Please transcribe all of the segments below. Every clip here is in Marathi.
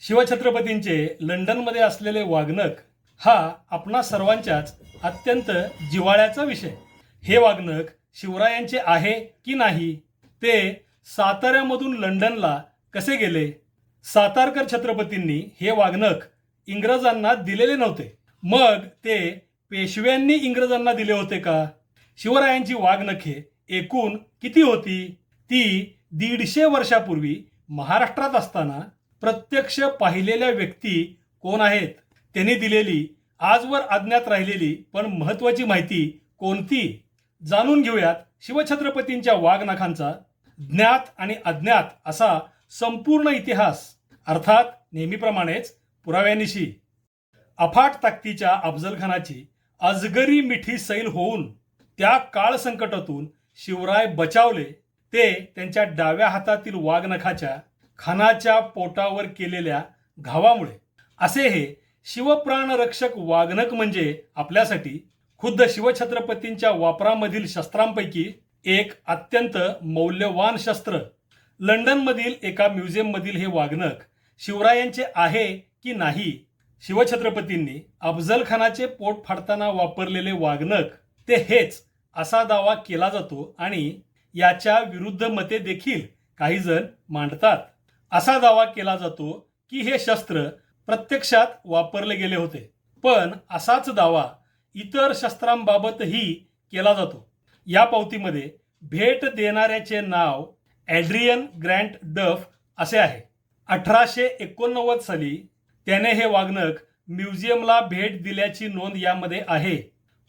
शिवछत्रपतींचे लंडनमध्ये असलेले वाघनख हा आपणा सर्वांच्याच अत्यंत जिव्हाळ्याचा विषय. हे वाघनख शिवरायांचे आहे की नाही, ते साताऱ्यामधून लंडनला कसे गेले? सातारकर छत्रपतींनी हे वाघनख इंग्रजांना दिलेले नव्हते, मग ते पेशव्यांनी इंग्रजांना दिले होते का? शिवरायांची वाघनखे एकूण किती होती? ती 150 वर्षापूर्वी महाराष्ट्रात असताना प्रत्यक्ष पाहिलेल्या व्यक्ती कोण आहेत? त्यांनी दिलेली आजवर अज्ञात राहिलेली पण महत्त्वाची माहिती कोणती? जाणून घेऊयात शिवछत्रपतींच्या वाघनखांचा ज्ञात आणि अज्ञात असा संपूर्ण इतिहास, अर्थात नेहमीप्रमाणेच पुराव्यानिशी. अफाट ताकदीच्या अफजलखानाची अजगरी मिठी सैल होऊन त्या काळ संकटातून शिवराय बचावले ते त्यांच्या डाव्या हातातील वाघनखाच्या खानाच्या पोटावर केलेल्या घावामुळे. असे हे शिवप्राणरक्षक वाघनख म्हणजे आपल्यासाठी खुद्द शिवछत्रपतींच्या वापरामधील शस्त्रांपैकी एक अत्यंत मौल्यवान शस्त्र. लंडनमधील एका म्युझियममधील हे वाघनख शिवरायांचे आहे की नाही? शिवछत्रपतींनी अफजलखानाचे पोट फाडताना वापरलेले वाघनख ते हेच असा दावा केला जातो आणि याच्या विरुद्ध मते देखील काही जण मांडतात. असा दावा केला जातो की हे शस्त्र प्रत्यक्षात वापरले गेले होते, पण असाच दावा इतर शस्त्रांबाबतही केला जातो. या पावतीमध्ये भेट देणाऱ्याचे नाव ॲड्रियन ग्रँट डफ असे आहे. 1889 साली त्याने हे वाघनख म्युझियमला भेट दिल्याची नोंद यामध्ये आहे.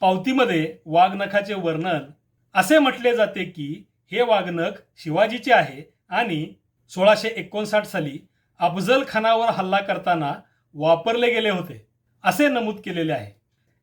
पावतीमध्ये वाघनखाचे वर्णन असे म्हटले जाते की हे वाघनख शिवाजीचे आहे आणि 1659 साली अफजल खानावर हल्ला करताना वापरले गेले होते असे नमूद केलेले आहे.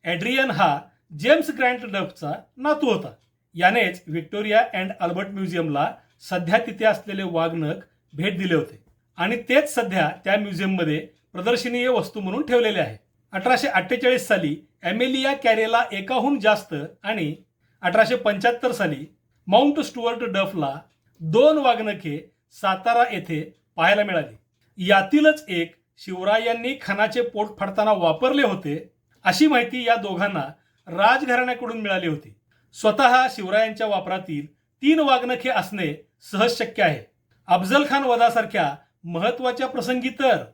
ॲड्रियन हा जेम्स ग्रँट डफचा नातू होता. यानेच व्हिक्टोरिया अँड अल्बर्ट म्युझियमला सध्या तिथे असलेले वाघनख भेट दिले होते आणि तेच सध्या त्या म्युझियममध्ये प्रदर्शनीय वस्तू म्हणून ठेवलेले आहे. 1848 साली ॲमेलिया कॅरेला एकाहून जास्त आणि 1875 साली माउंट स्टुअर्ट डफला 2 वाघनखे सातारा येथे पाहायला मिळाली. यातीलच एक शिवरायांनी खानाचे पोट फाडताना वापरले होते अशी माहिती या दोघांना राजघराण्याकडून मिळाली होती. स्वतः शिवरायांच्या वापरातील 3 वाघनखे असणे सहज शक्य आहे. अफजल खान वधासारख्या महत्त्वाच्या प्रसंगी तर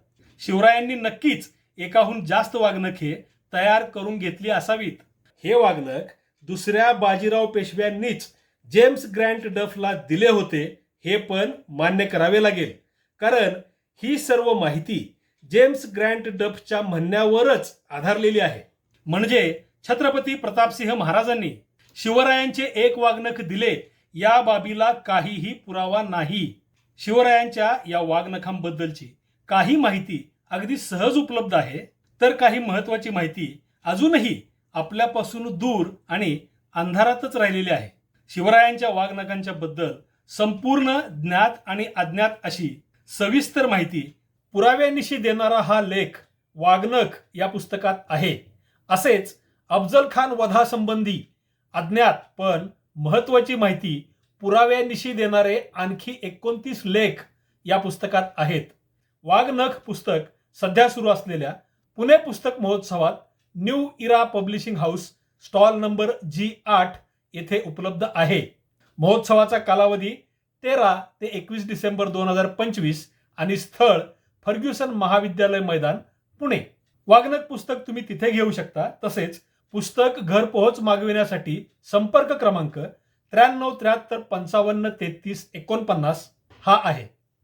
शिवरायांनी नक्कीच एकाहून जास्त वाघनखे तयार करून घेतली असावीत. हे वाघनख दुसऱ्या बाजीराव पेशव्यांनीच जेम्स ग्रँट डफला दिले होते हे पण मान्य करावे लागेल, कारण ही सर्व माहिती जेम्स ग्रँट डफच्या म्हणण्यावरच आधारलेली आहे. म्हणजे छत्रपती प्रतापसिंह महाराजांनी शिवरायांचे एक वाघनख दिले या बाबीला काहीही पुरावा नाही. शिवरायांच्या या वाघनखांबद्दलची काही माहिती अगदी सहज उपलब्ध आहे, तर काही महत्त्वाची माहिती अजूनही आपल्यापासून दूर आणि अंधारातच राहिलेली आहे. शिवरायांच्या वाघनखांच्या बद्दल संपूर्ण ज्ञात आणि अज्ञात अशी सविस्तर माहिती पुराव्यानिशी देणारा हा लेख वाघनख या पुस्तकात आहे. असेच अफजल खान वधासंबंधी अज्ञात पण महत्त्वाची माहिती पुराव्यानिशी देणारे आणखी 29 लेख या पुस्तकात आहेत. वाघनख पुस्तक सध्या सुरू असलेल्या पुणे पुस्तक महोत्सवात new era publishing house stall number G8 येथे उपलब्ध आहे. महोत्सवाचा कालावधी 13 ते 21 डिसेंबर 2025 आणि स्थळ फर्ग्युसन महाविद्यालय मैदान पुणे. वाघनख पुस्तक तुम्ही तिथे घेऊ शकता. तसेच पुस्तक घरपोहोच मागविण्यासाठी संपर्क क्रमांक 93 73 55 33 49 हा आहे.